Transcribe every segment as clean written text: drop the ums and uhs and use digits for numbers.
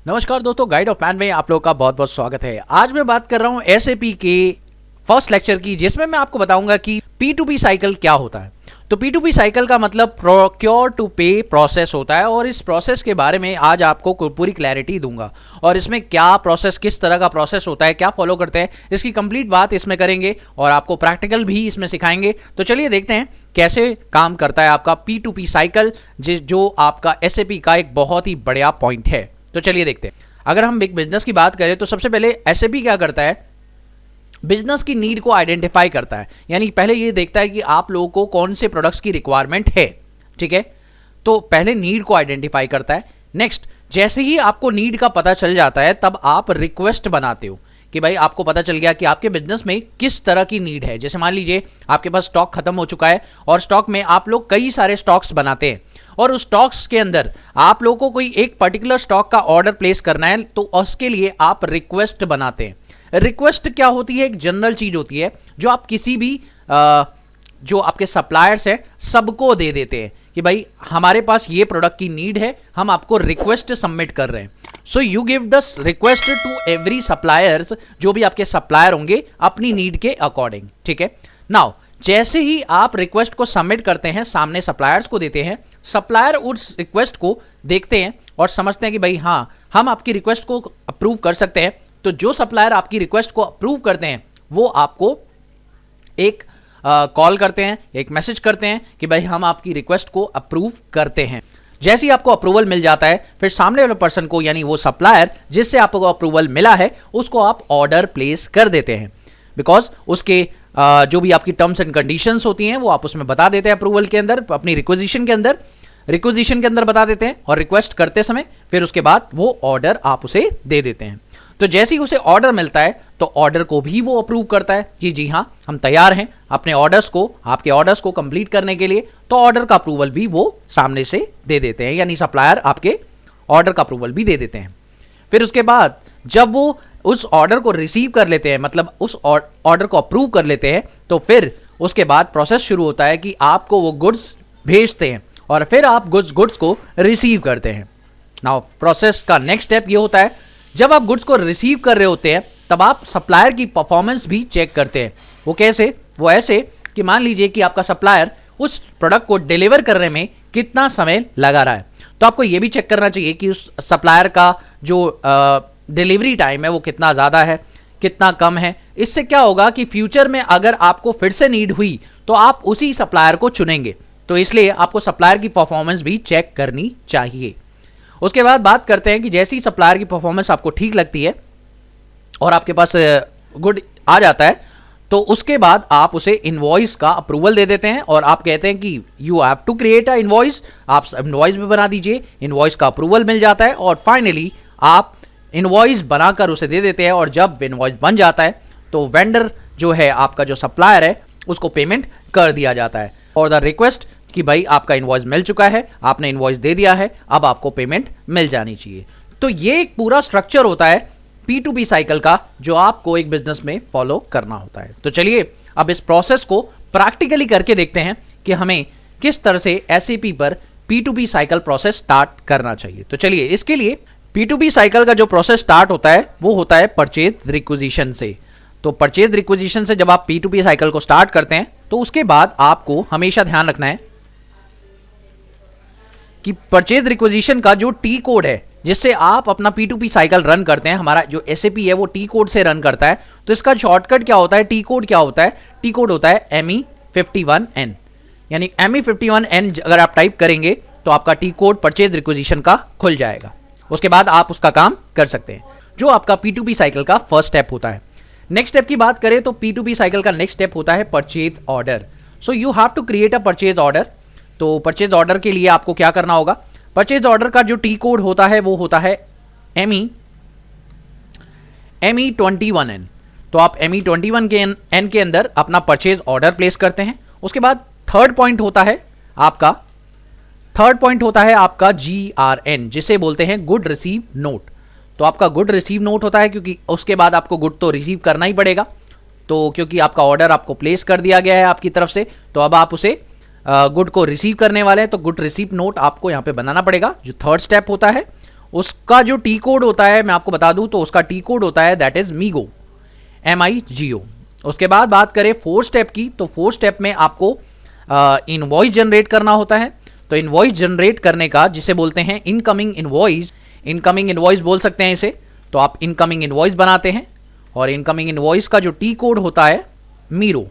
नमस्कार दोस्तों, guide of man में आप लोगों का बहुत बहुत स्वागत है। आज मैं बात कर रहा हूं एसएपी के फर्स्ट लेक्चर की, जिसमें मैं आपको बताऊंगा कि P2P साइकिल क्या होता है। तो P2P साइकिल का मतलब प्रोक्योर टू पे प्रोसेस होता है और इस प्रोसेस के बारे में आज आपको पूरी क्लैरिटी दूंगा और इसमें क्या प्रोसेस, किस तरह का प्रोसेस होता है, क्या फॉलो करते हैं, इसकी कंप्लीट बात इसमें करेंगे और आपको प्रैक्टिकल भी इसमें सिखाएंगे। तो चलिए देखते हैं कैसे काम करता है आपका P2P साइकिल, जो आपका एसएपी का एक बहुत ही बढ़िया पॉइंट है। तो चलिए देखते हैं। अगर हम बिग बिजनेस की बात करें तो सबसे पहले एसएपी क्या करता है, बिजनेस की नीड को आइडेंटिफाई करता है। यानी पहले ये देखता है कि आप लोगों को कौन से प्रोडक्ट्स की रिक्वायरमेंट है, ठीक है। तो पहले नीड को आइडेंटिफाई करता है। नेक्स्ट, जैसे ही आपको नीड का पता चल जाता है तब आप रिक्वेस्ट बनाते हो कि भाई आपको पता चल गया कि आपके बिजनेस में किस तरह की नीड है। जैसे मान लीजिए आपके पास स्टॉक खत्म हो चुका है और स्टॉक में आप लोग कई सारे स्टॉक्स बनाते हैं और उस स्टॉक्स के अंदर आप लोगों को कोई एक पर्टिकुलर स्टॉक का ऑर्डर प्लेस करना है, तो उसके लिए आप रिक्वेस्ट बनाते हैं। रिक्वेस्ट क्या होती है? एक जनरल चीज होती है जो आप किसी भी जो आपके सप्लायर्स हैं सबको दे देते हैं कि भाई हमारे पास ये प्रोडक्ट की नीड है, हम आपको रिक्वेस्ट सबमिट कर रहे हैं। So you give the request to every suppliers, जो भी आपके सप्लायर होंगे अपनी नीड के अकॉर्डिंग, ठीक है। नाउ जैसे ही आप रिक्वेस्ट को सबमिट करते हैं, सामने सप्लायर्स को देते हैं, सप्लायर उस रिक्वेस्ट को देखते हैं और समझते हैं कि भाई हाँ, हम आपकी रिक्वेस्ट को अप्रूव कर सकते हैं। तो जो सप्लायर आपकी रिक्वेस्ट को अप्रूव करते हैं वो आपको एक कॉल करते हैं, एक मैसेज करते हैं कि भाई हम आपकी रिक्वेस्ट को अप्रूव करते हैं। जैसे ही आपको अप्रूवल मिल जाता है, फिर सामने वाले पर्सन को, यानी वो सप्लायर जिससे आपको अप्रूवल मिला है, उसको आप ऑर्डर प्लेस कर देते हैं। बिकॉज उसके जो भी आपकी टर्म्स एंड कंडीशंस होती हैं वो आप उसमें बता देते हैं अप्रूवल के अंदर, अपनी रिक्वेजिशन के अंदर बता देते हैं और रिक्वेस्ट करते समय फिर उसके बाद वो ऑर्डर आप उसे दे देते हैं। तो जैसे ही उसे ऑर्डर मिलता है तो ऑर्डर को भी वो अप्रूव करता है कि जी हाँ, हम तैयार हैं अपने ऑर्डर्स को, आपके ऑर्डर्स को कंप्लीट करने के लिए। तो ऑर्डर का अप्रूवल भी वो सामने से दे देते हैं, यानी सप्लायर आपके ऑर्डर का अप्रूवल भी दे देते हैं। फिर उसके बाद जब वो उस ऑर्डर को रिसीव कर लेते हैं, मतलब उस ऑर्डर को अप्रूव कर लेते हैं, तो फिर उसके बाद प्रोसेस शुरू होता है कि आपको वो गुड्स भेजते हैं और फिर आप गुड्स को रिसीव करते हैं। नाउ प्रोसेस का नेक्स्ट स्टेप ये होता है, जब आप गुड्स को रिसीव कर रहे होते हैं तब आप सप्लायर की परफॉर्मेंस भी चेक करते हैं। वो कैसे? वो ऐसे कि मान लीजिए कि आपका सप्लायर उस प्रोडक्ट को डिलीवर करने में कितना समय लगा रहा है, तो आपको ये भी चेक करना चाहिए कि उस सप्लायर का जो डिलीवरी टाइम है वो कितना ज़्यादा है, कितना कम है। इससे क्या होगा कि फ्यूचर में अगर आपको फिर से नीड हुई तो आप उसी सप्लायर को चुनेंगे। तो इसलिए आपको सप्लायर की परफॉर्मेंस भी चेक करनी चाहिए। उसके बाद बात करते हैं कि जैसी सप्लायर की परफॉर्मेंस आपको ठीक लगती है और आपके पास गुड आ जाता है, तो उसके बाद आप उसे इनवॉइस का अप्रूवल दे देते हैं और आप कहते हैं कि you have to create a invoice, आप इनवॉइस भी बना दीजिए। इनवॉइस का अप्रूवल मिल जाता है और फाइनली आप इनवॉइस बनाकर उसे दे देते हैं और जब इनवॉइस बन जाता है तो वेंडर जो है, आपका जो सप्लायर है, उसको पेमेंट कर दिया जाता है और द रिक्वेस्ट कि भाई आपका इनवॉइस मिल चुका है, आपने इनवॉइस दे दिया है, अब आपको पेमेंट मिल जानी चाहिए। तो ये एक पूरा स्ट्रक्चर होता है P2P साइकिल का, जो आपको एक बिजनेस में फॉलो करना होता है। तो चलिए अब इस प्रोसेस को प्रैक्टिकली करके देखते हैं कि हमें किस तरह से SAP पर P2P साइकिल प्रोसेस स्टार्ट करना चाहिए। तो चलिए, इसके लिए P2P साइकिल का जो प्रोसेस स्टार्ट होता है वो होता है परचेज रिक्विजिशन से। तो परचेज रिक्विजिशन से जब आप P2P साइकिल को स्टार्ट करते हैं तो उसके बाद आपको हमेशा ध्यान रखना है कि परचेज रिक्विजिशन का जो टी कोड है जिससे आप अपना P2P साइकिल रन करते हैं, हमारा जो SAP है वो टी कोड से रन करता है। तो इसका शॉर्टकट क्या होता है, टी कोड क्या होता है? टी कोड होता है ME51N। यानी ME51N अगर आप टाइप करेंगे तो आपका टी कोड परचेज रिक्विजिशन का खुल जाएगा। उसके बाद आप उसका काम कर सकते हैं, जो आपका P2P साइकिल का फर्स्ट स्टेप होता है। नेक्स्ट स्टेप की बात करें तो P2P साइकिल का नेक्स्ट स्टेप होता है purchase order. So you have to create a purchase order. तो परचेज ऑर्डर के लिए आपको क्या करना होगा, परचेज ऑर्डर का जो टी कोड होता है वो होता है ME21N। तो आप ME21 के N के अंदर अपना परचेज ऑर्डर प्लेस करते हैं। उसके बाद थर्ड पॉइंट होता है आपका GRN, जिसे बोलते हैं गुड रिसीव नोट। तो आपका गुड रिसीव नोट होता है क्योंकि उसके बाद आपको गुड तो रिसीव करना ही पड़ेगा, तो क्योंकि आपका ऑर्डर आपको प्लेस कर दिया गया है आपकी तरफ से, तो अब आप उसे गुड को रिसीव करने वाले हैं, तो गुड रिसीव नोट आपको यहाँ पे बनाना पड़ेगा, जो थर्ड स्टेप होता है। उसका जो टी कोड होता है मैं आपको बता दूं तो उसका टी कोड होता है दैट इज मीगो, MIGO। उसके बाद बात करें 4 स्टेप की, तो 4 स्टेप में आपको इनवॉइस जनरेट करना होता है। तो इनवॉइस जनरेट करने का जिसे बोलते हैं इनकमिंग इनवॉइस बोल सकते हैं इसे। तो आप इनकमिंग इनवॉइस बनाते हैं और इनकमिंग इनवॉइस का जो टी कोड होता है मीरो,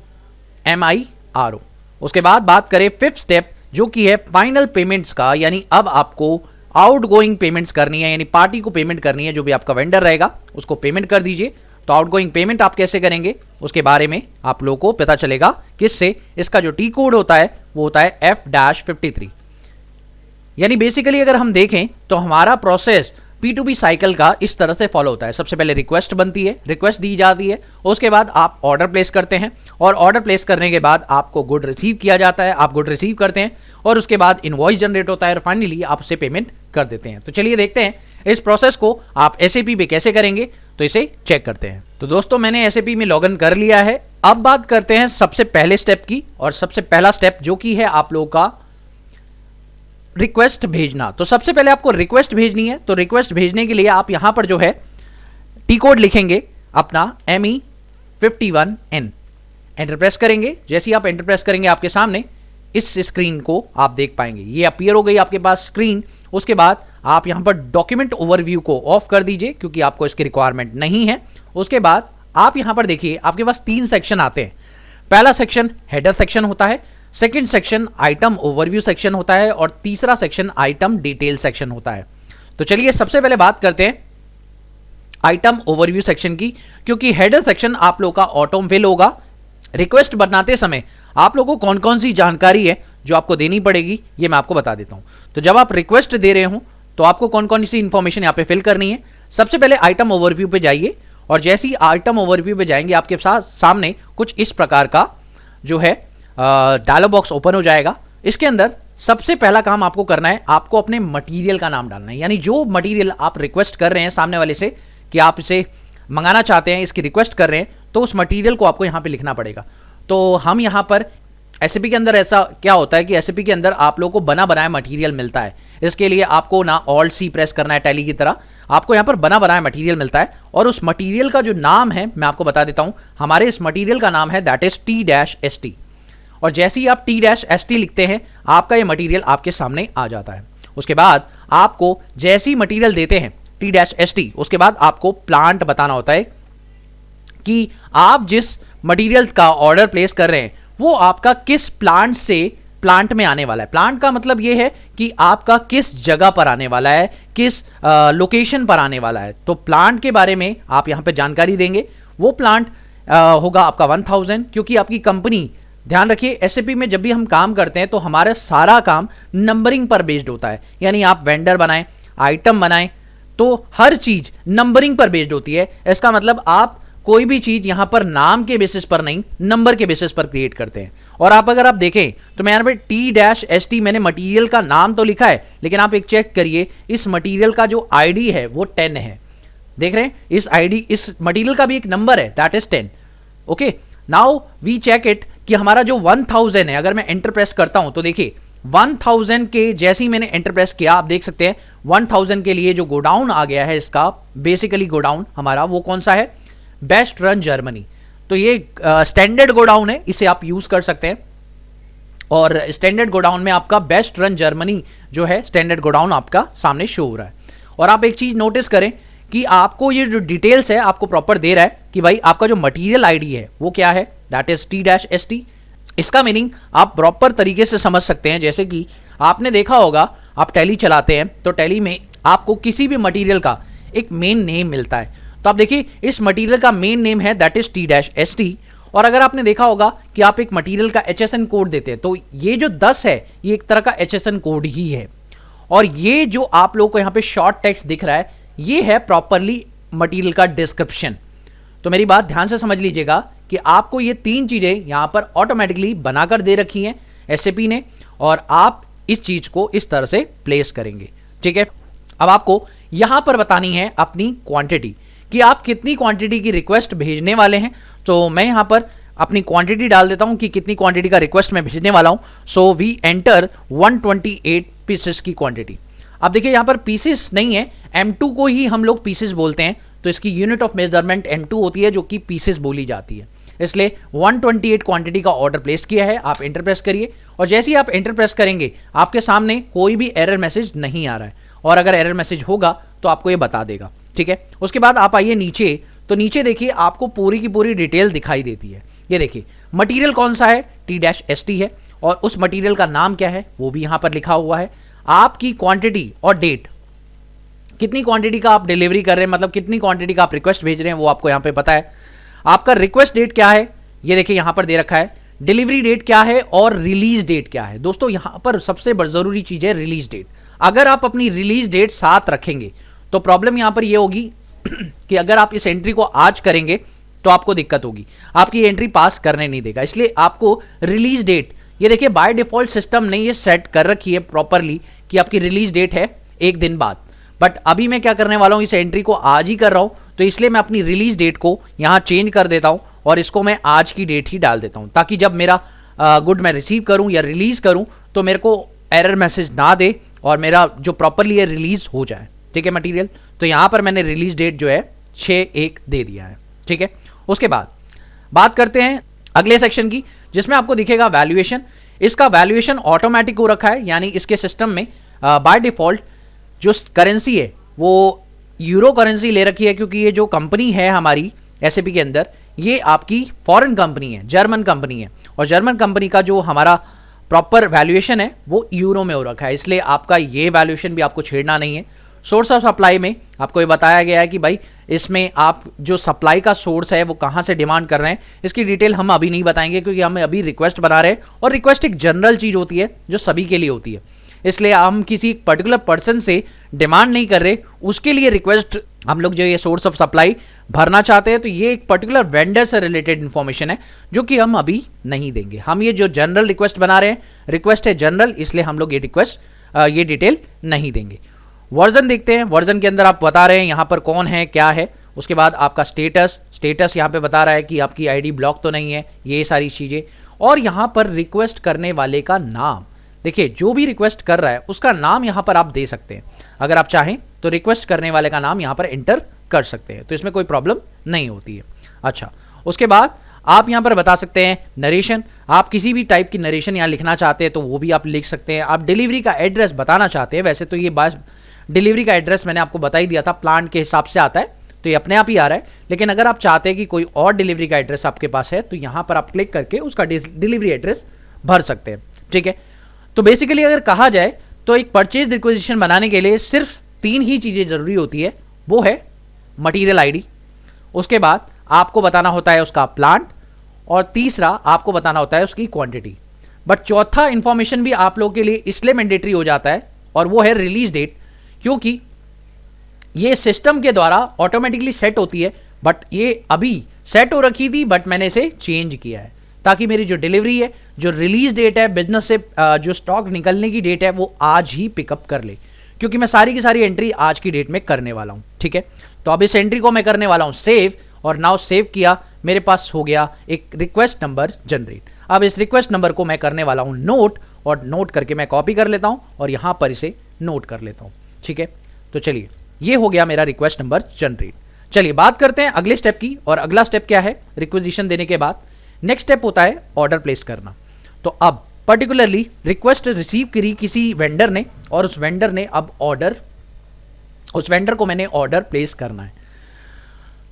MIRO। उसके बाद बात करें 5th स्टेप जो कि है फाइनल पेमेंट्स का, यानी अब आपको आउटगोइंग पेमेंट्स करनी है, यानी पार्टी को पेमेंट करनी है, जो भी आपका वेंडर रहेगा उसको पेमेंट कर दीजिए। तो आउटगोइंग पेमेंट आप कैसे करेंगे उसके बारे में आप लोगों को पता चलेगा किससे। इसका जो टी कोड होता है वो होता है F-53। यानी बेसिकली अगर हम देखें तो हमारा प्रोसेस P2P साइकिल का इस तरह से फॉलो होता है। सबसे पहले रिक्वेस्ट बनती है, रिक्वेस्ट दी जाती है, उसके बाद आप ऑर्डर प्लेस करते हैं और ऑर्डर प्लेस करने के बाद आपको गुड रिसीव किया जाता है, आप गुड रिसीव करते हैं और उसके बाद इनवॉइस जनरेट होता है और फाइनली आप उससे पेमेंट कर देते हैं। तो चलिए देखते हैं इस प्रोसेस को आप SAP पे कैसे करेंगे, तो इसे चेक करते हैं। तो दोस्तों मैंने SAP में लॉगिन कर लिया है। अब बात करते हैं सबसे पहले स्टेप की, और सबसे पहला स्टेप जो कि है आप लोगों का रिक्वेस्ट भेजना। तो सबसे पहले आपको रिक्वेस्ट भेजनी है। तो रिक्वेस्ट भेजने के लिए आप यहां पर जो है टी कोड लिखेंगे अपना ME51N, एंटर प्रेस करेंगे। जैसे ही आप एंटर प्रेस करेंगे आपके सामने इस स्क्रीन को आप देख पाएंगे, ये अपीयर हो गई आपके पास स्क्रीन। उसके बाद आप यहां पर डॉक्यूमेंट ओवरव्यू को ऑफ कर दीजिए क्योंकि आपको इसकी रिक्वायरमेंट नहीं है। उसके बाद आप यहां पर देखिए आपके पास 3 सेक्शन आते हैं। पहला सेक्शन हेडर सेक्शन होता है, second section item overview section होता है और तीसरा सेक्शन आइटम डिटेल सेक्शन होता है। तो चलिए सबसे पहले बात करते हैं आइटम ओवरव्यू सेक्शन की, क्योंकि हेडर सेक्शन आप लोगों का ऑटो फिल होगा। रिक्वेस्ट बनाते समय आप लोगों को कौन कौन सी जानकारी है जो आपको देनी पड़ेगी ये मैं आपको बता देता हूं। तो जब आप रिक्वेस्ट दे रहे हो तो आपको कौन कौन सी इंफॉर्मेशन यहां पे फिल करनी है। सबसे पहले आइटम ओवरव्यू पे जाइए और जैसे ही आइटम ओवरव्यू पे जाएंगे आपके सामने कुछ इस प्रकार का जो है डायलॉग बॉक्स ओपन हो जाएगा। इसके अंदर सबसे पहला काम आपको करना है, आपको अपने मटेरियल का नाम डालना है, यानी जो मटेरियल आप रिक्वेस्ट कर रहे हैं सामने वाले से कि आप इसे मंगाना चाहते हैं, इसकी रिक्वेस्ट कर रहे हैं, तो उस मटेरियल को आपको यहां पे लिखना पड़ेगा। तो हम यहां पर SAP के अंदर ऐसा क्या होता है कि SAP के अंदर आप लोगों को बना बनाया मटेरियल मिलता है। इसके लिए आपको ना Alt+C प्रेस करना है टैली की तरह, आपको यहां पर बना बनाया मटेरियल मिलता है और उस मटेरियल का जो नाम है मैं आपको बता देता हूं। हमारे इस मटेरियल का नाम है दैट इज T-ST, और जैसे ही आप T-ST लिखते हैं आपका ये मटेरियल आपके सामने आ जाता है। उसके बाद आपको जैसे ही मटेरियल देते हैं T-ST, उसके बाद आपको प्लांट बताना होता है कि आप जिस मटेरियल का ऑर्डर प्लेस कर रहे हैं वो आपका किस प्लांट से प्लांट में आने वाला है। प्लांट का मतलब ये है कि आपका किस जगह पर आने वाला है, किस लोकेशन पर आने वाला है। तो प्लांट के बारे में आप यहां पे जानकारी देंगे। वो प्लांट होगा आपका 1000, क्योंकि आपकी कंपनी, ध्यान रखिए SAP में जब भी हम काम करते हैं तो हमारा सारा काम नंबरिंग पर बेस्ड होता है। यानी आप वेंडर बनाएं, आइटम बनाएं, तो हर चीज नंबरिंग पर बेस्ड होती है। इसका मतलब आप कोई भी चीज यहां पर नाम के बेसिस पर नहीं, नंबर के बेसिस पर क्रिएट करते हैं। और आप अगर आप देखें तो मैं यहां पे T-ST मैंने मटेरियल का नाम तो लिखा है, लेकिन आप एक चेक करिए इस मटेरियल का जो ID है वो 10 है। देख रहे हैं इस मटेरियल का भी एक नंबर है that is 10। Okay, now we check it कि हमारा जो 1000 है, अगर मैं एंटर प्रेस करता हूं तो देखिए 1000 के जैसे ही मैंने एंटर प्रेस किया आप देख सकते हैं 1000 के लिए जो गोडाउन आ गया है, इसका बेसिकली गोडाउन हमारा वो कौन सा है, बेस्ट रन जर्मनी। तो ये स्टैंडर्ड गोडाउन है, इसे आप यूज कर सकते हैं। और स्टैंडर्ड गोडाउन में आपका बेस्ट रन जर्मनी जो है स्टैंडर्ड गोडाउन आपका सामने शो हो रहा है। और आप एक चीज नोटिस करें कि आपको ये जो डिटेल्स है आपको प्रॉपर दे रहा है कि भाई आपका जो मटेरियल ID है वो क्या है, दैट इज T-ST। इसका मीनिंग आप प्रॉपर तरीके से समझ सकते हैं। जैसे कि आपने देखा होगा, आप टैली चलाते हैं तो टैली में आपको किसी भी मटेरियल का एक मेन नेम मिलता है। तो आप देखिए इस मटेरियल का मेन नेम है दैट इज T-ST। और अगर आपने देखा होगा कि आप एक मटेरियल का HSN कोड देते हैं तो ये जो 10 है ये एक तरह का HSN कोड ही है। और ये जो आप लोगों को यहाँ पे शॉर्ट टेक्स्ट दिख रहा है ये है प्रॉपरली मटेरियल का डिस्क्रिप्शन। तो मेरी बात ध्यान से समझ लीजिएगा कि आपको ये 3 चीजें यहां पर ऑटोमेटिकली बनाकर दे रखी हैं SAP ने, और आप इस चीज को इस तरह से प्लेस करेंगे। ठीक है, अब आपको यहां पर बतानी है अपनी क्वांटिटी कि आप कितनी क्वांटिटी की रिक्वेस्ट भेजने वाले हैं। तो मैं यहां पर अपनी क्वांटिटी डाल देता हूं कि कितनी क्वांटिटी का रिक्वेस्ट मैं भेजने वाला हूं। सो वी एंटर 128 पीसेस की क्वांटिटी। अब देखिए यहाँ पर पीसेस नहीं है, M2 को ही हम लोग पीसेस बोलते हैं, तो इसकी यूनिट ऑफ मेजरमेंट M2 होती है जो कि पीसेस बोली जाती है। इसलिए 128 क्वांटिटी का ऑर्डर प्लेस किया है, आप एंटर प्रेस करिए और जैसे ही आप एंटर प्रेस करेंगे आपके सामने कोई भी एरर मैसेज नहीं आ रहा है, और अगर एरर मैसेज होगा तो आपको ये बता देगा, ठीक है। उसके बाद आप आइए नीचे, तो नीचे देखिए आपको पूरी की पूरी डिटेल दिखाई देती है। ये देखिए मटेरियल कौन सा है, T-ST है, और उस मटेरियल का नाम क्या है वो भी यहां पर लिखा हुआ है, आपकी क्वांटिटी और डेट, कितनी क्वांटिटी का आप डिलीवरी कर रहे हैं, मतलब कितनी क्वांटिटी का आप रिक्वेस्ट भेज रहे हैं वो आपको यहां पे पता है। आपका रिक्वेस्ट डेट क्या है ये देखिए यहां पर दे रखा है, डिलीवरी डेट क्या है और रिलीज डेट क्या है। दोस्तों यहां पर सबसे जरूरी चीज है रिलीज डेट। अगर आप अपनी रिलीज डेट साथ रखेंगे तो प्रॉब्लम यहां पर ये होगी कि अगर आप इस एंट्री को आज करेंगे तो आपको दिक्कत होगी, आपकी एंट्री पास करने नहीं देगा। इसलिए आपको रिलीज डेट, ये देखिए बाय डिफॉल्ट सिस्टम ने ये सेट कर रखी है प्रॉपरली कि आपकी रिलीज डेट है एक दिन बाद, बट अभी मैं क्या करने वाला हूं, इस एंट्री को आज ही कर रहा हूं, तो इसलिए मैं अपनी रिलीज डेट को यहां चेंज कर देता हूं और इसको मैं आज की डेट ही डाल देता हूं, ताकि जब मेरा गुड मैं रिसीव करूं या रिलीज करूं तो मेरे को एरर मैसेज ना दे और मेरा जो प्रॉपरली है रिलीज हो जाए, ठीक है मटेरियल। तो यहां पर मैंने रिलीज डेट जो है 6/1 दे दिया है, ठीक है। उसके बाद बात करते हैं अगले सेक्शन की, जिसमें आपको दिखेगा वैल्यूएशन। इसका वैल्यूएशन ऑटोमेटिक हो रखा है, यानी इसके सिस्टम में बाय डिफॉल्ट जो करेंसी है वो यूरो करेंसी ले रखी है, क्योंकि ये जो कंपनी है हमारी एसएपी के अंदर ये आपकी फॉरेन कंपनी है, जर्मन कंपनी है, और जर्मन कंपनी का जो हमारा प्रॉपर वैल्यूएशन है वो यूरो में हो रखा है, इसलिए आपका ये वैल्यूएशन भी आपको छेड़ना नहीं है। सोर्स ऑफ सप्लाई में आपको ये बताया गया है कि भाई इसमें आप जो सप्लाई का सोर्स है वो कहां से डिमांड कर रहे हैं, इसकी डिटेल हम अभी नहीं बताएंगे क्योंकि हम अभी रिक्वेस्ट बना रहे हैं, और रिक्वेस्ट एक जनरल चीज होती है जो सभी के लिए होती है, इसलिए हम किसी पर्टिकुलर पर्सन से डिमांड नहीं कर रहे, उसके लिए रिक्वेस्ट हम लोग जो ये सोर्स ऑफ सप्लाई भरना चाहते हैं तो ये एक पर्टिकुलर वेंडर से रिलेटेड इंफॉर्मेशन है जो कि हम अभी नहीं देंगे। हम ये जो जनरल रिक्वेस्ट बना रहे हैं, रिक्वेस्ट है जनरल, इसलिए हम लोग ये रिक्वेस्ट ये डिटेल नहीं देंगे। वर्जन देखते हैं, वर्जन के अंदर आप बता रहे हैं यहाँ पर कौन है क्या है, उसके बाद आपका स्टेटस यहाँ पे बता रहा है कि आपकी आईडी ब्लॉक तो नहीं है, ये सारी चीजें, और यहाँ पर रिक्वेस्ट करने वाले का नाम, देखिए जो भी रिक्वेस्ट कर रहा है उसका नाम यहाँ पर आप दे सकते हैं, अगर आप चाहें तो रिक्वेस्ट करने वाले का नाम यहाँ पर एंटर कर सकते हैं, तो इसमें कोई प्रॉब्लम नहीं होती है। अच्छा, उसके बाद आप यहाँ पर बता सकते हैं नरेशन, आप किसी भी टाइप की नरेशन यहाँ लिखना चाहते हैं तो वो भी आप लिख सकते हैं। आप डिलीवरी का एड्रेस बताना चाहते हैं, वैसे तो ये बात डिलीवरी का एड्रेस मैंने आपको बता ही दिया था, प्लांट के हिसाब से आता है तो ये अपने आप ही आ रहा है, लेकिन अगर आप चाहते हैं कि कोई और डिलीवरी का एड्रेस आपके पास है तो यहाँ पर आप क्लिक करके उसका डिलीवरी एड्रेस भर सकते हैं, ठीक है। तो बेसिकली अगर कहा जाए तो एक परचेज रिक्वेजिशन बनाने के लिए सिर्फ 3 ही चीजें जरूरी होती है, वो है मटेरियल आईडी, उसके बाद आपको बताना होता है उसका प्लांट, और तीसरा आपको बताना होता है उसकी क्वांटिटी। बट चौथा इंफॉर्मेशन भी आप लोगों के लिए इसलिए मैंडेटरी हो जाता है, और वो है रिलीज डेट, क्योंकि ये सिस्टम के द्वारा ऑटोमेटिकली सेट होती है, बट ये अभी सेट हो रखी थी बट मैंने इसे चेंज किया है ताकि मेरी जो डिलीवरी है, जो रिलीज डेट है, बिजनेस से जो स्टॉक निकलने की डेट है वो आज ही पिकअप कर ले, क्योंकि मैं सारी की सारी एंट्री आज की डेट में करने वाला हूं, ठीक है। तो अब इस एंट्री को मैं करने वाला हूं सेव, और नाउ सेव किया, मेरे पास हो गया एक रिक्वेस्ट नंबर जनरेट। अब इस रिक्वेस्ट नंबर को मैं करने वाला हूं नोट, और नोट करके मैं कॉपी कर लेता हूं और यहां पर इसे नोट कर लेता हूं, ठीक है। तो चलिए ये हो गया मेरा रिक्वेस्ट नंबर जनरेट। चलिए बात करते हैं अगले स्टेप की, और अगला स्टेप क्या है, रिक्वेजिशन देने के बाद नेक्स्ट स्टेप होता है ऑर्डर प्लेस करना। तो अब पर्टिकुलरली रिक्वेस्ट रिसीव करी किसी वेंडर ने, और उस वेंडर ने अब उस वेंडर को मैंने ऑर्डर प्लेस करना है।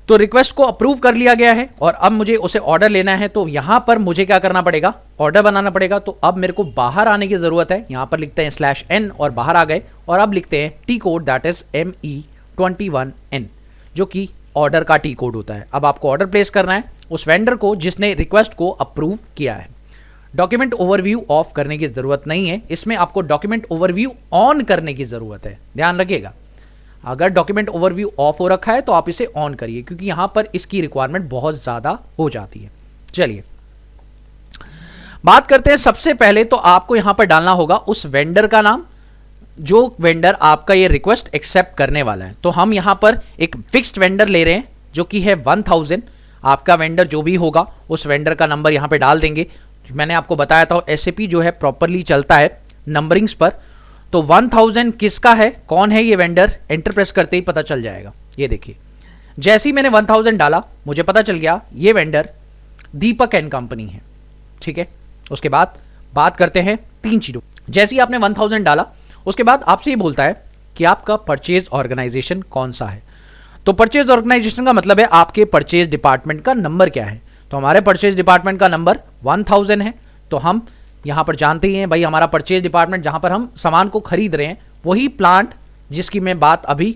तो रिक्वेस्ट को अप्रूव कर लिया गया है और अब मुझे उसे ऑर्डर लेना है, तो यहां पर मुझे क्या करना पड़ेगा, ऑर्डर बनाना पड़ेगा। तो अब मेरे को बाहर आने की जरूरत है, यहां पर लिखते हैं /n और बाहर आ गए, और अब लिखते हैं T code, that is ME21N, जो कि ऑर्डर का टी कोड होता है। अब आपको ऑर्डर प्लेस करना है उस वेंडर को जिसने रिक्वेस्ट को अप्रूव किया है। डॉक्यूमेंट ओवरव्यू ऑफ करने की जरूरत नहीं है, इसमें आपको डॉक्यूमेंट ओवरव्यू ऑन करने की जरूरत है, ध्यान रखिएगा। अगर डॉक्यूमेंट ओवरव्यू ऑफ हो रखा है तो आप इसे ऑन करिए, क्योंकि यहां पर इसकी रिक्वायरमेंट बहुत ज्यादा हो जाती है। चलिए बात करते हैं, सबसे पहले तो आपको यहां पर डालना होगा उस वेंडर का नाम, जो वेंडर आपका ये रिक्वेस्ट एक्सेप्ट करने वाला है। तो हम यहां पर एक फिक्स्ड वेंडर ले रहे हैं जो कि है 1000। आपका वेंडर जो भी होगा उस वेंडर का नंबर यहां पे डाल देंगे। मैंने आपको बताया था एसएपी जो है प्रॉपरली चलता है नंबरिंग्स पर, तो 1000 किसका है, कौन है ये वेंडर, एंटर प्रेस करते ही पता चल जाएगा। ये देखिए जैसे ही मैंने 1000 डाला मुझे पता चल गया ये वेंडर दीपक एंड कंपनी है। ठीक है, उसके बाद बात करते हैं 3 चीजों। जैसे ही आपने 1000 डाला उसके बाद आपसे ये बोलता है कि आपका परचेज ऑर्गेनाइजेशन कौन सा है। तो परचेज ऑर्गेनाइजेशन का मतलब है आपके परचेज डिपार्टमेंट का नंबर क्या है। तो हमारे परचेज डिपार्टमेंट का नंबर 1000 है। तो हम यहां पर जानते ही हैं भाई हमारा परचेज डिपार्टमेंट जहां पर हम सामान को खरीद रहे हैं वही प्लांट जिसकी मैं बात अभी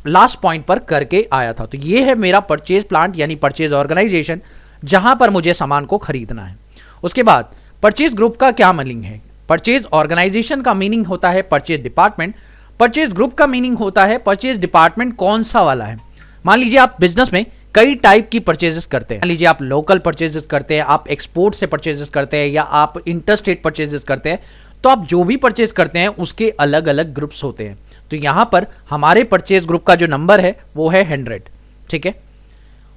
लास्ट पॉइंट पर करके आया था। तो ये है मेरा परचेज प्लांट यानी परचेज ऑर्गेनाइजेशन जहां पर मुझे सामान को खरीदना है। उसके बाद परचेज ग्रुप का क्या मीनिंग है। परचेज ऑर्गेनाइजेशन का मीनिंग होता है परचेज डिपार्टमेंट, परचेज ग्रुप का मीनिंग होता है परचेज डिपार्टमेंट कौन सा वाला है। मान लीजिए आप बिजनेस में कई टाइप की परचेजेस करते हैं, मान लीजिए आप लोकल परचेजेस करते हैं, आप एक्सपोर्ट से परचेजेस करते हैं या आप इंटरस्टेट परचेजेस करते हैं। तो आप जो भी परचेज करते हैं उसके अलग अलग ग्रुप्स होते हैं। तो यहां पर हमारे परचेज ग्रुप का जो नंबर है वो है 100। ठीक है,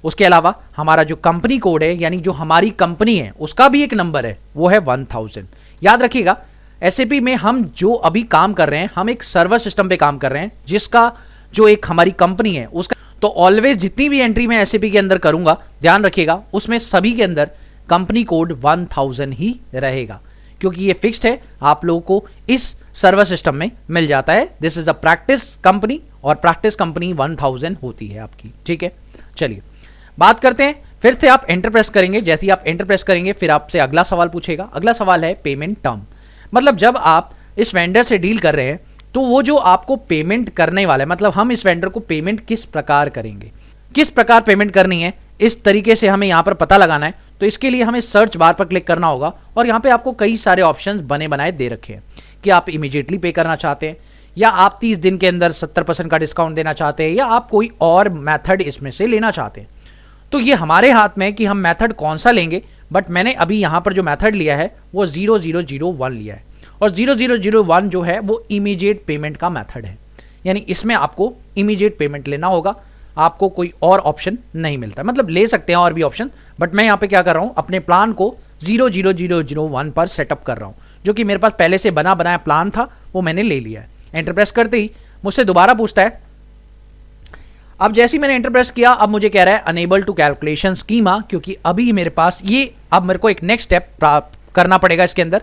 उसके अलावा हमारा जो कंपनी कोड है यानी जो हमारी कंपनी है उसका भी एक नंबर है वो है 1000। याद रखिएगा एसएपी में हम जो अभी काम कर रहे हैं हम एक सर्वर सिस्टम पे काम कर रहे हैं जिसका जो एक हमारी कंपनी है उसका। तो ऑलवेज जितनी भी एंट्री मैं एसएपी के अंदर करूंगा ध्यान रखिएगा उसमें सभी के अंदर कंपनी कोड 1000 ही रहेगा क्योंकि ये फिक्स्ड है, आप लोगों को इस सर्वर सिस्टम में मिल जाता है। This is a practice company और प्रैक्टिस कंपनी 1000 होती है आपकी। ठीक है, चलिए बात करते हैं। फिर से आप एंटर प्रेस करेंगे, जैसे ही आप एंटर प्रेस करेंगे फिर आपसे अगला सवाल पूछेगा। अगला सवाल है पेमेंट टर्म, मतलब जब आप इस वेंडर से डील कर रहे हैं तो वो जो आपको पेमेंट करने वाला है, मतलब हम इस वेंडर को पेमेंट किस प्रकार करेंगे, किस प्रकार पेमेंट करनी है, इस तरीके से हमें यहां पर पता लगाना है। तो इसके लिए हमें सर्च बार पर क्लिक करना होगा और यहां पे आपको कई सारे ऑप्शंस बने बनाए दे रखे हैं कि आप इमीडिएटली पे करना चाहते हैं या आप 30 दिन के अंदर 70% का डिस्काउंट देना चाहते हैं या आप कोई और मेथड इसमें से लेना चाहते हैं। तो ये हमारे हाथ में है कि हम मेथड कौन सा लेंगे, बट मैंने अभी यहां पर जो मेथड लिया है वो 0001 लिया है और 0001 जो है वो इमीडिएट पेमेंट का मेथड है, यानी इसमें आपको इमीडिएट पेमेंट लेना होगा, आपको कोई और ऑप्शन नहीं मिलता। मतलब ले सकते हैं और भी ऑप्शन, बट मैं यहां पे क्या कर रहा हूं अपने प्लान को 00001 पर सेटअप कर रहा हूं, जो कि मेरे पास पहले से बना बनाया प्लान था वो मैंने ले लिया है। एंटर प्रेस करते ही मुझसे दोबारा पूछता है। अब जैसे ही मैंने एंटर प्रेस किया अब मुझे कह रहा है अनेबल टू कैलकुलेशन स्कीमा, क्योंकि अभी मेरे पास ये अब मेरे को एक नेक्स्ट स्टेप करना पड़ेगा। इसके अंदर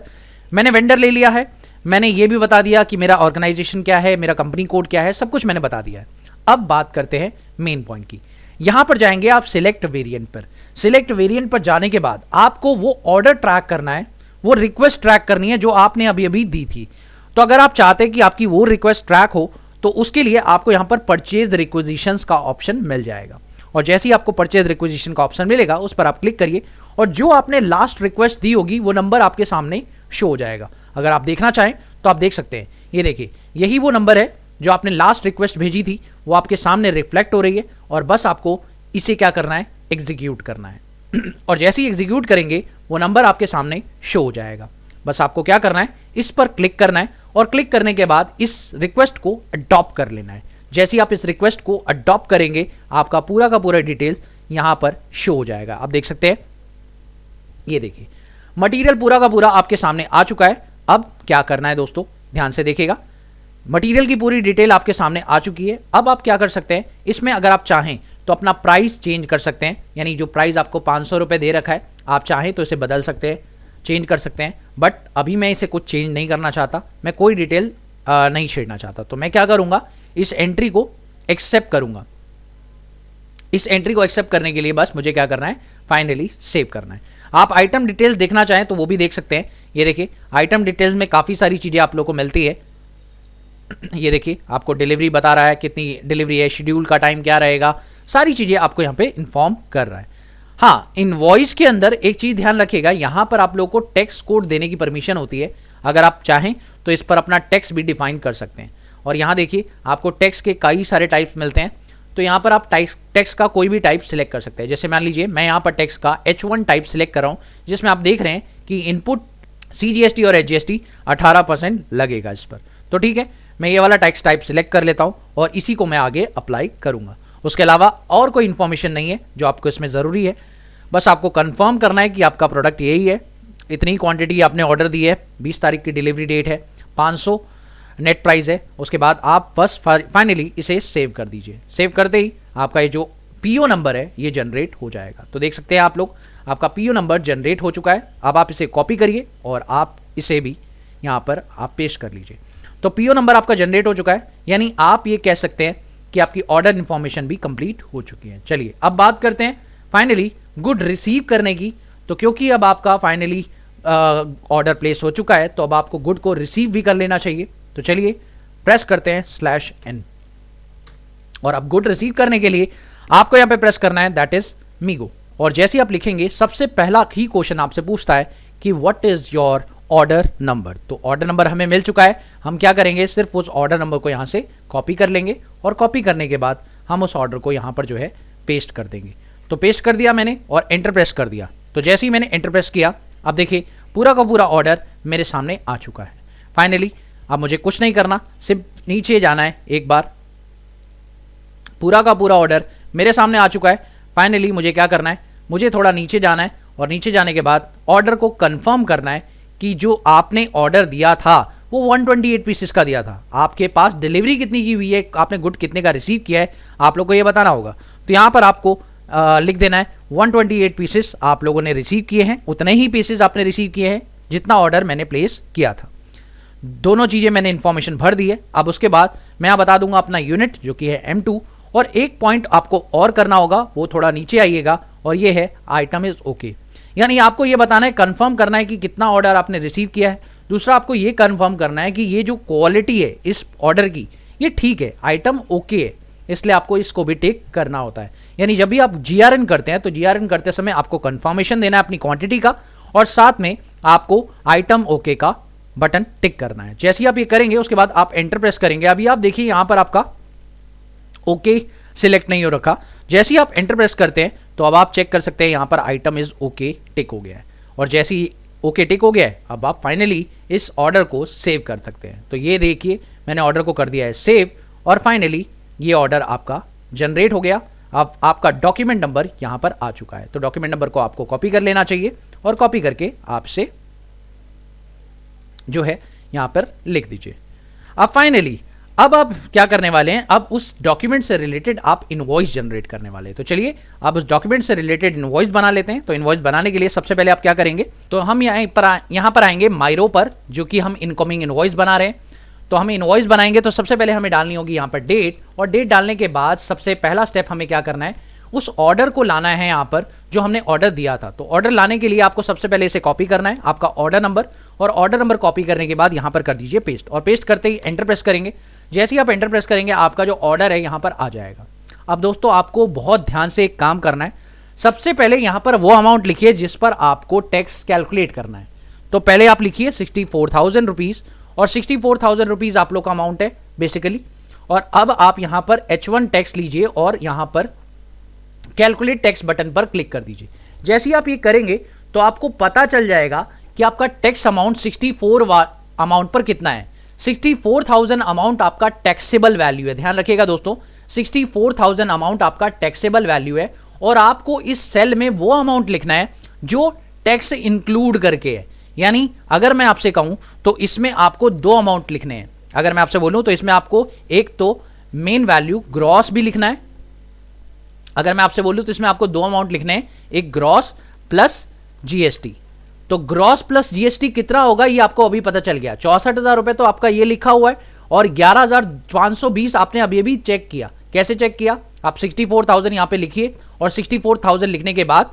मैंने वेंडर ले लिया है, मैंने ये भी बता दिया कि मेरा ऑर्गेनाइजेशन क्या है, मेरा कंपनी कोड क्या है, सब कुछ मैंने बता दिया है। अब बात करते हैं मेन पॉइंट की। यहां पर जाएंगे आप सिलेक्ट वेरिएंट पर। सिलेक्ट वेरिएंट पर जाने के बाद आपको वो ऑर्डर ट्रैक करना है, वो रिक्वेस्ट ट्रैक करनी है जो आपने अभी अभी दी थी। तो अगर आप चाहते हैं कि आपकी वो रिक्वेस्ट ट्रैक हो तो उसके लिए आपको यहां पर परचेज रिक्वेजिशंस का ऑप्शन मिल जाएगा और जैसे ही आपको परचेज रिक्वेजिशन का ऑप्शन मिलेगा उस पर आप क्लिक करिए और जो आपने लास्ट रिक्वेस्ट दी होगी वो नंबर आपके सामने शो हो जाएगा। अगर आप देखना चाहें तो आप देख सकते हैं, ये देखिए यही वो नंबर है जो आपने लास्ट रिक्वेस्ट भेजी थी, वो आपके सामने रिफ्लेक्ट हो रही है और बस आपको इसे क्या करना है, एग्जीक्यूट करना है और जैसे ही एग्जीक्यूट करेंगे वो नंबर आपके सामने शो हो जाएगा। बस आपको क्या करना है, इस पर क्लिक करना है और क्लिक करने के बाद इस रिक्वेस्ट को अडॉप्ट कर लेना है। जैसे ही आप इस रिक्वेस्ट को अडॉप्ट करेंगे आपका पूरा का पूरा डिटेल यहां पर शो हो जाएगा। आप देख सकते हैं, ये देखिए मटेरियल पूरा का पूरा आपके सामने आ चुका है। अब क्या करना है दोस्तों, ध्यान से देखिएगा, मटेरियल की पूरी डिटेल आपके सामने आ चुकी है। अब आप क्या कर सकते हैं, इसमें अगर आप चाहें तो अपना प्राइस चेंज कर सकते हैं, यानी जो प्राइस आपको 500 रुपये दे रखा है आप चाहें तो इसे बदल सकते हैं, चेंज कर सकते हैं। बट अभी मैं इसे कुछ चेंज नहीं करना चाहता, मैं कोई डिटेल नहीं छेड़ना चाहता। तो मैं क्या करूंगा, इस एंट्री को एक्सेप्ट करूंगा। इस एंट्री को एक्सेप्ट करने के लिए बस मुझे क्या करना है, फाइनली सेव करना है। आप आइटम डिटेल्स देखना चाहें तो वो भी देख सकते हैं। ये देखिए आइटम डिटेल्स में काफ़ी सारी चीज़ें आप लोगों को मिलती है। ये देखिए आपको डिलीवरी बता रहा है, कितनी डिलीवरी है, शेड्यूल का टाइम क्या रहेगा, सारी चीज़ें आपको यहाँ पे इन्फॉर्म कर रहा है। हाँ, इनवॉइस के अंदर एक चीज़ ध्यान रखिएगा, यहाँ पर आप लोगों को टैक्स कोड देने की परमिशन होती है। अगर आप चाहें तो इस पर अपना टैक्स भी डिफाइन कर सकते हैं। और यहाँ देखिए आपको टैक्स के कई सारे टाइप्स मिलते हैं, तो यहाँ पर आप टैक्स का कोई भी टाइप सिलेक्ट कर सकते हैं। जैसे मान लीजिए मैं यहाँ पर टैक्स का H1 टाइप सिलेक्ट कर रहा हूँ, जिसमें आप देख रहे हैं कि इनपुट CGST और HGST 18% लगेगा इस पर। तो ठीक है, मैं ये वाला टैक्स टाइप सिलेक्ट कर लेता हूँ और इसी को मैं आगे अप्लाई करूँगा। उसके अलावा और कोई इन्फॉर्मेशन नहीं है जो आपको इसमें ज़रूरी है, बस आपको कंफर्म करना है कि आपका प्रोडक्ट यही है, इतनी क्वांटिटी आपने ऑर्डर दी है, 20 तारीख की डिलीवरी डेट है, 500 नेट प्राइस है। उसके बाद आप बस फाइनली इसे सेव कर दीजिए। सेव करते ही आपका ये जो पीओ नंबर है ये जनरेट हो जाएगा। तो देख सकते हैं आप लोग, आपका पीओ नंबर जनरेट हो चुका है। अब आप इसे कॉपी करिए और आप इसे भी यहाँ पर आप पेस्ट कर लीजिए। तो पीओ नंबर आपका जनरेट हो चुका है, यानी आप ये कह सकते हैं कि आपकी ऑर्डर इन्फॉर्मेशन भी कंप्लीट हो चुकी है। चलिए अब बात करते हैं फाइनली गुड रिसीव करने की। तो क्योंकि अब आपका फाइनली ऑर्डर प्लेस हो चुका है, तो अब आपको गुड को रिसीव भी कर लेना चाहिए। तो चलिए प्रेस करते हैं /n और अब गुड रिसीव करने के लिए आपको यहां पे प्रेस करना है दैट इज मीगो। और जैसे आप लिखेंगे सबसे पहला ही क्वेश्चन आपसे पूछता है कि what is your order number. तो ऑर्डर नंबर हमें मिल चुका है। हम क्या करेंगे, सिर्फ उस ऑर्डर नंबर को यहां से कॉपी कर लेंगे और कॉपी करने के बाद हम उस ऑर्डर को यहां पर जो है पेस्ट कर देंगे। तो पेस्ट कर दिया मैंने और एंटर प्रेस कर दिया। तो जैसे ही मैंने एंटर प्रेस किया, अब देखिए पूरा का पूरा ऑर्डर मेरे सामने आ चुका है। फाइनली अब मुझे कुछ नहीं करना, सिर्फ नीचे जाना है एक बार। पूरा का पूरा ऑर्डर मेरे सामने आ चुका है। फाइनली मुझे क्या करना है, मुझे थोड़ा नीचे जाना है और नीचे जाने के बाद ऑर्डर को कंफर्म करना है कि जो आपने ऑर्डर दिया था वो 128 पीसेस का दिया था। आपके पास डिलीवरी कितनी की हुई है, आपने गुड कितने का रिसीव किया है, आप लोग को ये बताना होगा। तो यहां पर आपको लिख देना है 128 पीसेस आप लोगों ने रिसीव किए हैं, उतने ही पीसेस आपने रिसीव किए हैं जितना ऑर्डर मैंने प्लेस किया था। दोनों चीजें मैंने इंफॉर्मेशन भर दी है। अब उसके बाद मैं यहाँ बता दूंगा अपना यूनिट जो कि है M2, और एक पॉइंट आपको और करना होगा, वो थोड़ा नीचे आइएगा और ये है आइटम इज ओके। यानी आपको ये बताना है, कंफर्म करना है कि कितना ऑर्डर आपने रिसीव किया है। दूसरा आपको ये कंफर्म करना है कि ये जो क्वालिटी है इस ऑर्डर की ये ठीक है, आइटम ओके है, इसलिए आपको इसको भी टिक करना होता है। यानी जब भी आप GRN करते हैं तो GRN करते समय आपको कंफर्मेशन देना है अपनी क्वांटिटी का और साथ में आपको आइटम ओके का बटन टिक करना है। जैसे ही आप ये करेंगे उसके बाद आप एंटर प्रेस करेंगे। अभी आप देखिए यहां पर आपका ओके सिलेक्ट नहीं हो रखा। जैसे ही आप एंटर प्रेस करते हैं तो अब आप चेक कर सकते हैं यहां पर आइटम इज ओके टिक हो गया है। और जैसे ही ओके टिक हो गया है, अब आप फाइनली इस ऑर्डर को सेव कर सकते हैं। तो ये देखिए मैंने ऑर्डर को कर दिया है सेव और फाइनली ये ऑर्डर आपका जनरेट हो गया। अब आपका डॉक्यूमेंट नंबर यहां पर आ चुका है। तो डॉक्यूमेंट नंबर को आपको कॉपी कर लेना चाहिए और कॉपी करके आपसे जो है यहां पर लिख दीजिए। अब फाइनली अब आप क्या करने वाले हैं, अब उस डॉक्यूमेंट से रिलेटेड आप इनवॉइस जनरेट करने वाले हैं। तो चलिए अब उस डॉक्यूमेंट से रिलेटेड इनवॉइस बना लेते हैं। तो इनवॉइस बनाने के लिए सबसे पहले आप क्या करेंगे, तो हम यहां पर आएंगे मायरो पर, जो कि हम इनकमिंग इनवॉइस बना रहे हैं। तो हम इनवॉइस बनाएंगे तो सबसे पहले हमें डालनी होगी यहाँ पर डेट, और डेट डालने के बाद सबसे पहला स्टेप हमें क्या करना है, उस ऑर्डर को लाना है यहाँ पर जो हमने ऑर्डर दिया था। तो ऑर्डर लाने के लिए आपको सबसे पहले इसे कॉपी करना है, आपका ऑर्डर नंबर, और ऑर्डर नंबर कॉपी करने के बाद यहाँ पर कर दीजिए पेस्ट, और पेस्ट करते ही एंटर प्रेस करेंगे। जैसे ही आप एंटर प्रेस करेंगे आपका जो ऑर्डर है यहाँ पर आ जाएगा। अब दोस्तों आपको बहुत ध्यान से एक काम करना है, सबसे पहले यहाँ पर वो अमाउंट लिखिए जिस पर आपको टैक्स कैलकुलेट करना है। तो पहले आप लिखिए 64,000 रुपीज़, और 64,000 रुपीज़ आप लोग का अमाउंट है बेसिकली। और अब आप यहाँ पर H1 टैक्स लीजिए और यहाँ पर कैलकुलेट टैक्स बटन पर क्लिक कर दीजिए। जैसे ही आप ये करेंगे तो आपको पता चल जाएगा कि आपका टैक्स अमाउंट 64 अमाउंट पर कितना है। 64,000 अमाउंट आपका टैक्सेबल वैल्यू है। ध्यान रखिएगा दोस्तों, 64,000 अमाउंट आपका टैक्सेबल वैल्यू है, और आपको इस सेल में वो अमाउंट लिखना है जो टैक्स इंक्लूड करके है। यानी अगर मैं आपसे कहूं तो इसमें आपको दो अमाउंट लिखने हैं। अगर मैं आपसे बोलूं तो इसमें आपको एक तो मेन वैल्यू ग्रॉस भी लिखना है। अगर मैं आपसे बोलूं तो इसमें आपको दो अमाउंट लिखने हैं, एक ग्रॉस प्लस GST। तो ग्रॉस प्लस GST कितना होगा ये आपको अभी पता चल गया, 64,000 रुपए तो आपका ये लिखा हुआ है, और 11,520 आपने अभी अभी चेक किया। कैसे चेक किया, आप 64,000 यहां पे लिखिए, और 64,000 लिखने के बाद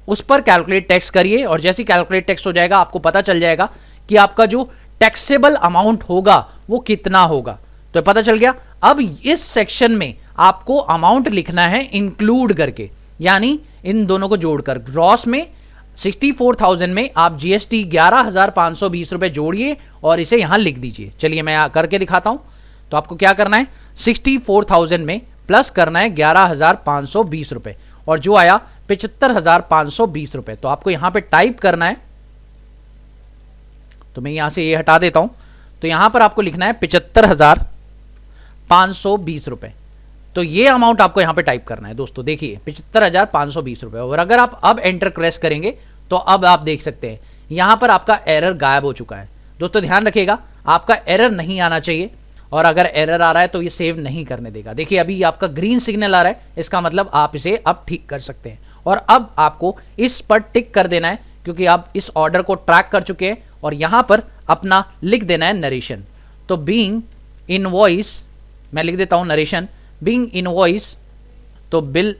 उस पर कैलकुलेट टैक्स करिए, और जैसे कैलकुलेट टैक्स हो जाएगा आपको पता चल जाएगा कि आपका जो टैक्सेबल अमाउंट होगा वो कितना होगा। तो पता चल गया। अब इस सेक्शन में आपको अमाउंट लिखना है इंक्लूड करके, यानी इन दोनों को जोड़कर। ग्रॉस में 64,000 में आप GST 11,520 रुपए जोड़िए और इसे यहां लिख दीजिए। चलिए मैं करके दिखाता हूं। तो आपको क्या करना है, 64,000 में प्लस करना है 11,520 रुपए, और जो आया 75,520 रुपए। तो आपको यहां पे टाइप करना है, तो मैं यहां से ये हटा देता हूं। तो यहां पर आपको लिखना है 75,520 रुपए। तो ये अमाउंट आपको यहां पे टाइप करना है दोस्तों। देखिए 75,520 रुपए, और अगर आप अब एंटर प्रेस करेंगे तो अब आप देख सकते हैं यहां पर आपका एरर गायब हो चुका है। दोस्तों ध्यान रखिएगा, आपका एरर नहीं आना चाहिए, और अगर एरर आ रहा है तो ये सेव नहीं करने देगा। देखिए अभी आपका ग्रीन सिग्नल आ रहा है, इसका मतलब आप इसे अब ठीक कर सकते हैं। और अब आपको इस पर टिक कर देना है, क्योंकि आप इस ऑर्डर को ट्रैक कर चुके हैं, और यहां पर अपना लिख देना है नरेशन। तो बीइंग इनवॉइस, मैं लिख देता हूं नरेशन, बीइंग इनवॉइस, तो बिल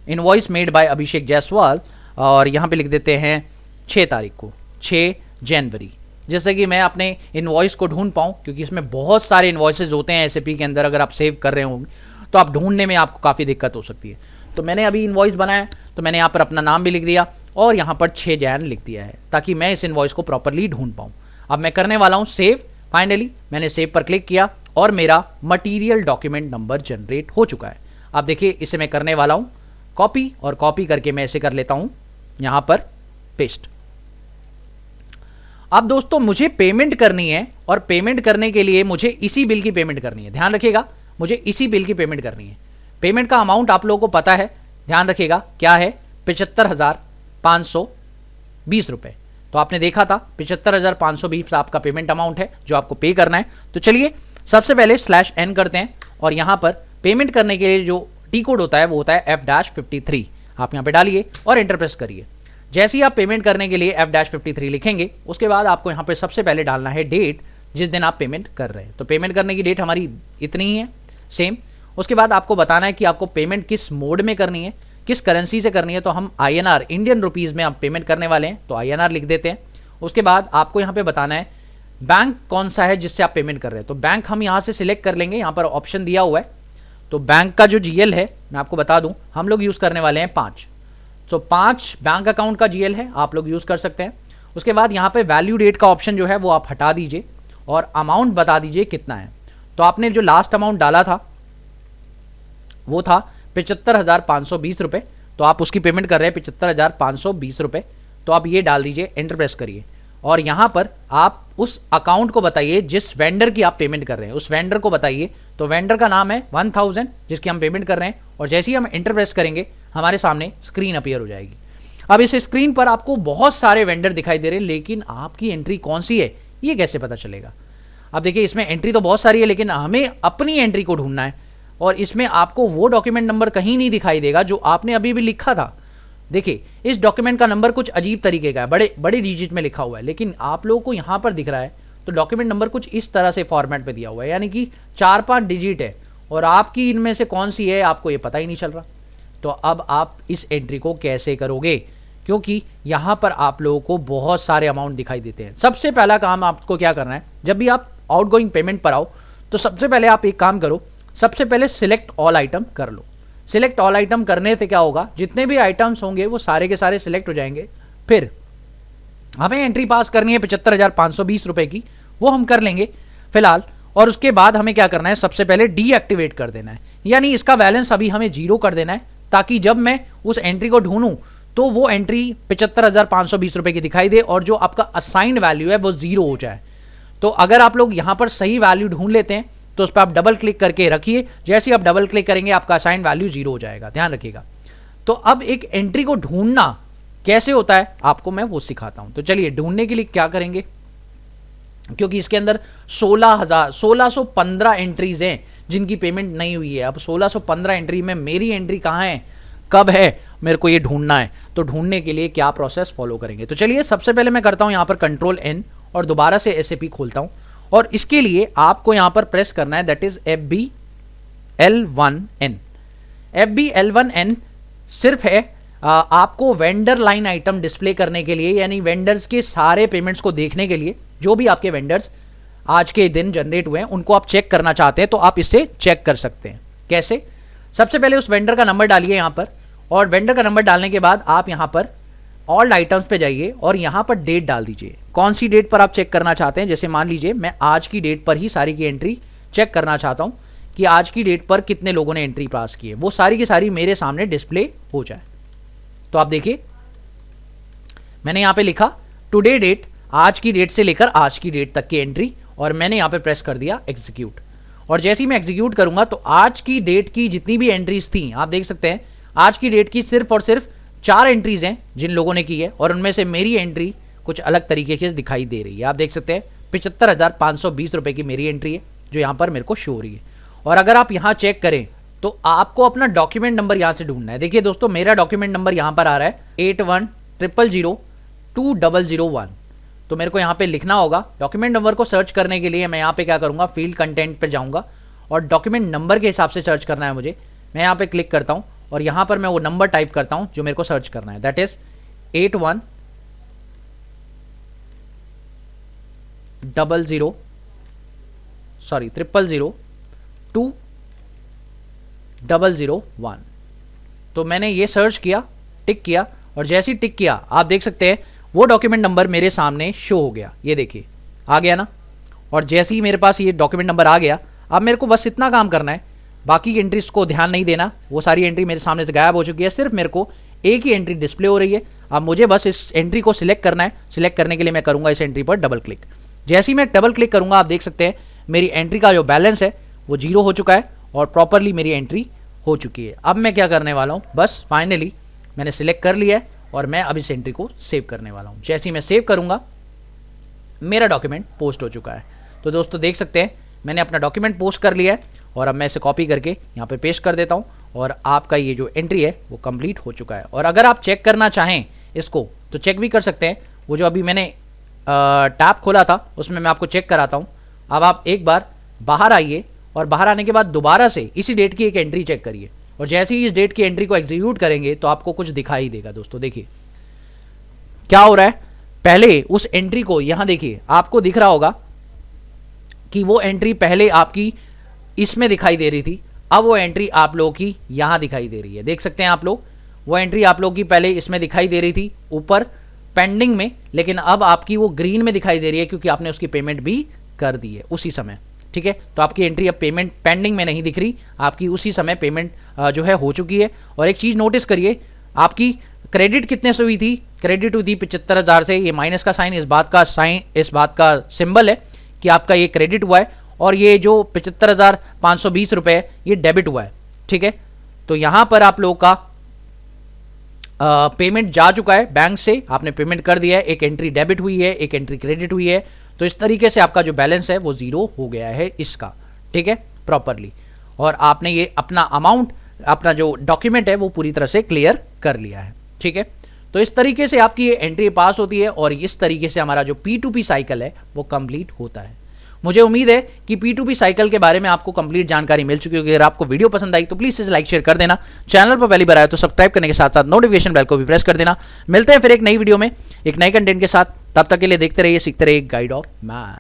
इनवॉइस मेड बाय अभिषेक जायसवाल, और यहां पे लिख देते हैं 6 तारीख को, 6 जनवरी। जैसे कि मैं अपने इनवॉइस को ढूंढ पाऊं, क्योंकि इसमें बहुत सारे इनवॉइसेज होते हैं एसएपी के अंदर, अगर आप सेव कर रहे होंगे तो आप ढूंढने में आपको काफ़ी दिक्कत हो सकती है। तो मैंने अभी इनवॉइस बनाया, तो मैंने यहाँ पर अपना नाम भी लिख दिया और यहाँ पर 6 जैन लिख दिया है, ताकि मैं इस इनवॉइस को प्रॉपरली ढूंढ पाऊँ। अब मैं करने वाला हूँ सेव। फाइनली मैंने सेव पर क्लिक किया और मेरा मटीरियल डॉक्यूमेंट नंबर जनरेट हो चुका है। अब देखिए इसे मैं करने वाला हूँ कॉपी, और कॉपी करके मैं इसे कर लेता हूँ यहाँ पर पेस्ट। अब दोस्तों मुझे पेमेंट करनी है, और पेमेंट करने के लिए मुझे इसी बिल की पेमेंट करनी है। ध्यान रखिएगा, मुझे इसी बिल की पेमेंट करनी है। पेमेंट का अमाउंट आप लोगों को पता है, ध्यान रखिएगा क्या है, 75,520 रुपए। तो आपने देखा था 75,520 आपका पेमेंट अमाउंट है जो आपको पे करना है। तो चलिए सबसे पहले /n करते हैं, और यहां पर पेमेंट करने के लिए जो टी कोड होता है वो होता है F-53। आप यहां पे डालिए और एंटर प्रेस करिए। जैसे ही आप पेमेंट करने के लिए F-53 लिखेंगे, उसके बाद आपको यहाँ पे सबसे पहले डालना है डेट जिस दिन आप पेमेंट कर रहे हैं। तो पेमेंट करने की डेट हमारी इतनी ही है, सेम। उसके बाद आपको बताना है कि आपको पेमेंट किस मोड में करनी है, किस करेंसी से करनी है। तो हम INR, इंडियन रुपीज़ में आप पेमेंट करने वाले हैं, तो INR लिख देते हैं। उसके बाद आपको यहाँ पे बताना है बैंक कौन सा है जिससे आप पेमेंट कर रहे हैं। तो बैंक हम यहाँ से सिलेक्ट कर लेंगे, यहाँ पर ऑप्शन दिया हुआ है। तो बैंक का जो GL है मैं आपको बता दूं, हम लोग यूज़ करने वाले हैं 5। तो 5 बैंक अकाउंट का GL है, आप लोग यूज़ कर सकते हैं। उसके बाद यहाँ पे वैल्यू डेट का ऑप्शन जो है वो आप हटा दीजिए, और अमाउंट बता दीजिए कितना है। तो आपने जो लास्ट अमाउंट डाला था वो था 75,520 रुपये, तो आप उसकी पेमेंट कर रहे हैं 75,520 रुपये। तो आप ये डाल दीजिए, एंटर प्रेस करिए, और यहाँ पर आप उस अकाउंट को बताइए जिस वेंडर की आप पेमेंट कर रहे हैं, उस वेंडर को बताइए। तो वेंडर का नाम है 1000 जिसकी हम पेमेंट कर रहे हैं, और जैसे ही हम एंटर प्रेस करेंगे हमारे सामने स्क्रीन अपीयर हो जाएगी। अब इस स्क्रीन पर आपको बहुत सारे वेंडर दिखाई दे रहे हैं, लेकिन आपकी एंट्री कौन सी है ये कैसे पता चलेगा। अब देखिए इसमें एंट्री तो बहुत सारी है, लेकिन हमें अपनी एंट्री को ढूंढना है, और इसमें आपको वो डॉक्यूमेंट नंबर कहीं नहीं दिखाई देगा जो आपने अभी भी लिखा था। देखिए इस डॉक्यूमेंट का नंबर कुछ अजीब तरीके का है, बड़े बड़े डिजिट में लिखा हुआ है, लेकिन आप लोगों को यहाँ पर दिख रहा है। तो डॉक्यूमेंट नंबर कुछ इस तरह से फॉर्मेट पे दिया हुआ है, यानी कि 4-5 डिजिट है, और आपकी इनमें से कौन सी है आपको ये पता ही नहीं चल रहा। तो अब आप इस एंट्री को कैसे करोगे, क्योंकि यहाँ पर आप लोगों को बहुत सारे अमाउंट दिखाई देते हैं। सबसे पहला काम आपको क्या करना है, जब भी आप आउटगोइंग पेमेंट पर आओ तो सबसे पहले आप एक काम करो, सबसे पहले सिलेक्ट ऑल आइटम कर लो। सिलेक्ट ऑल आइटम करने से क्या होगा, जितने भी आइटम्स होंगे वो सारे के सारे सिलेक्ट हो जाएंगे। फिर हमें एंट्री पास करनी है 75,520 रुपए की, वो हम कर लेंगे फिलहाल। और उसके बाद हमें क्या करना है, सबसे पहले डीएक्टिवेट कर देना है, यानी इसका बैलेंस अभी हमें 0 कर देना है, ताकि जब मैं उस एंट्री को ढूंढूं तो वो एंट्री 75,520 रुपए की दिखाई दे, और जो आपका असाइंड वैल्यू है वो 0 हो जाए। तो अगर आप लोग यहां पर सही वैल्यू ढूंढ लेते हैं तो उस पर आप डबल क्लिक करके रखिए, जैसे ही आप डबल क्लिक करेंगे आपका असाइंड वैल्यू 0 हो जाएगा, ध्यान रखिएगा। तो अब एक एंट्री को ढूंढना कैसे होता है आपको मैं वो सिखाता हूं। तो चलिए ढूंढने के लिए क्या करेंगे, क्योंकि इसके अंदर 1615 एंट्रीज हैं जिनकी पेमेंट नहीं हुई है। अब 1615 एंट्री में मेरी एंट्री कहां है, कब है, मेरे को ये ढूंढना है। तो ढूंढने के लिए क्या प्रोसेस फॉलो करेंगे, तो चलिए सबसे पहले मैं करता हूं यहां पर Ctrl+N और दोबारा से SAP खोलता हूं, और इसके लिए आपको यहां पर प्रेस करना है, दैट इज FBL1N। FBL1N सिर्फ है आपको वेंडर लाइन आइटम डिस्प्ले करने के लिए, यानी वेंडर्स के सारे पेमेंट्स को देखने के लिए। जो भी आपके वेंडर्स आज के दिन जनरेट हुए हैं उनको आप चेक करना चाहते हैं तो आप इससे चेक कर सकते हैं। कैसे, सबसे पहले उस वेंडर का नंबर डालिए यहां पर, और वेंडर का नंबर डालने के बाद आप यहां पर ऑल आइटम्स पे जाइए और यहां पर डेट डाल दीजिए। कौन सी डेट पर आप चेक करना चाहते हैं, जैसे मान लीजिए मैं आज की डेट पर ही सारी की एंट्री चेक करना चाहता हूं कि आज की डेट पर कितने लोगों ने एंट्री पास की है, वो सारी की सारी मेरे सामने डिस्प्ले हो जाए। तो आप देखिए मैंने यहां पे लिखा टुडे डेट, आज की डेट से लेकर आज की डेट तक की एंट्री, और मैंने यहां पे प्रेस कर दिया एग्जीक्यूट। और जैसे ही मैं एग्जीक्यूट करूंगा तो आज की डेट की जितनी भी एंट्रीज थी आप देख सकते हैं, आज की डेट की सिर्फ और सिर्फ 4 एंट्रीज हैं जिन लोगों ने की है, और उनमें से मेरी एंट्री कुछ अलग तरीके से दिखाई दे रही है। आप देख सकते हैं 75,520 रुपए की मेरी एंट्री है जो यहाँ पर मेरे को शो हो रही है। और अगर आप यहाँ चेक करें तो आपको अपना डॉक्यूमेंट नंबर यहाँ से ढूंढना है। देखिए दोस्तों, मेरा डॉक्यूमेंट नंबर यहाँ पर आ रहा है 8100020001। तो मेरे को यहाँ पे लिखना होगा। डॉक्यूमेंट नंबर को सर्च करने के लिए मैं यहाँ पे क्या करूँगा, फील्ड कंटेंट पे जाऊँगा और डॉक्यूमेंट नंबर के हिसाब से सर्च करना है मुझे। मैं यहाँ पे क्लिक करता हूँ और यहाँ पर मैं वो नंबर टाइप करता हूँ जो मेरे को सर्च करना है, दैट इज 0001। तो मैंने ये सर्च किया, टिक किया और जैसे ही टिक किया आप देख सकते हैं वो डॉक्यूमेंट नंबर मेरे सामने शो हो गया। ये देखिए आ गया ना। और जैसे ही मेरे पास ये डॉक्यूमेंट नंबर आ गया, अब मेरे को बस इतना काम करना है, बाकी की एंट्रीज को ध्यान नहीं देना। वो सारी एंट्री मेरे सामने से गायब हो चुकी है, सिर्फ मेरे को एक ही एंट्री डिस्प्ले हो रही है। अब मुझे बस इस एंट्री को सिलेक्ट करना है। सिलेक्ट करने के लिए मैं करूंगा इस एंट्री पर डबल क्लिक। जैसे ही मैं डबल क्लिक करूंगा आप देख सकते हैं मेरी एंट्री का जो बैलेंस है वो 0 हो चुका है और प्रॉपरली मेरी एंट्री हो चुकी है। अब मैं क्या करने वाला हूँ, बस फाइनली मैंने सिलेक्ट कर लिया है और मैं अब इस एंट्री को सेव करने वाला हूँ। जैसे ही मैं सेव करूंगा मेरा डॉक्यूमेंट पोस्ट हो चुका है। तो दोस्तों देख सकते हैं मैंने अपना डॉक्यूमेंट पोस्ट कर लिया है और अब मैं इसे कॉपी करके यहाँ पे पेस्ट कर देता हूँ और आपका ये जो एंट्री है वो कंप्लीट हो चुका है। और अगर आप चेक करना चाहें इसको तो चेक भी कर सकते हैं। वो जो अभी मैंने टैब खोला था उसमें मैं आपको चेक कराता हूँ। अब आप एक बार बाहर आइए और बाहर आने के बाद दोबारा से इसी डेट की एक एंट्री चेक करिए और जैसे ही इस डेट की एंट्री को एग्जीक्यूट करेंगे तो आपको कुछ दिखाई देगा। दोस्तों देखिए क्या हो रहा है, पहले उस एंट्री को यहां देखिए आपको दिख रहा होगा कि वो एंट्री पहले आपकी इसमें दिखाई दे रही थी, अब वो एंट्री आप लोगों की यहां दिखाई दे रही है। देख सकते हैं आप लोग, वो एंट्री आप लोगों की पहले इसमें दिखाई दे रही थी ऊपर पेंडिंग में, लेकिन अब आपकी वो ग्रीन में दिखाई दे रही है क्योंकि आपने उसकी पेमेंट भी कर दी है उसी समय। ठीक है, तो आपकी एंट्री अब पेमेंट पेंडिंग में नहीं दिख रही, आपकी उसी समय पेमेंट जो है हो चुकी है। और एक चीज नोटिस करिए, आपकी क्रेडिट कितने से हुई थी, क्रेडिट हुई थी 75,000 से। ये माइनस का साइन इस बात का सिंबल है कि आपका ये क्रेडिट हुआ है और ये जो 75,520 रुपए है ये डेबिट हुआ है। ठीक है, तो यहां पर आप लोगों का पेमेंट जा चुका है बैंक से, आपने पेमेंट कर दिया है। एक एंट्री डेबिट हुई है, एक एंट्री क्रेडिट हुई है। तो इस तरीके से आपका जो बैलेंस है वो 0 हो गया है इसका। ठीक है, प्रॉपरली। और आपने ये अपना अमाउंट, अपना जो डॉक्यूमेंट है वो पूरी तरह से क्लियर कर लिया है। ठीक है, तो इस तरीके से आपकी ये एंट्री पास होती है और इस तरीके से हमारा जो P2P साइकिल है वो कंप्लीट होता है। मुझे उम्मीद है कि P2P साइकिल के बारे में आपको कंप्लीट जानकारी मिल चुकी होगी। अगर आपको वीडियो पसंद आई तो प्लीज इसे लाइक शेयर कर देना। चैनल पर पहली बार आए तो सब्सक्राइब करने के साथ साथ नोटिफिकेशन बेल को भी प्रेस कर देना। मिलते हैं फिर एक नई वीडियो में एक नई कंटेंट के साथ। तब तक के लिए देखते रहिए, सीखते रहिए गाइड ऑफ मैथ।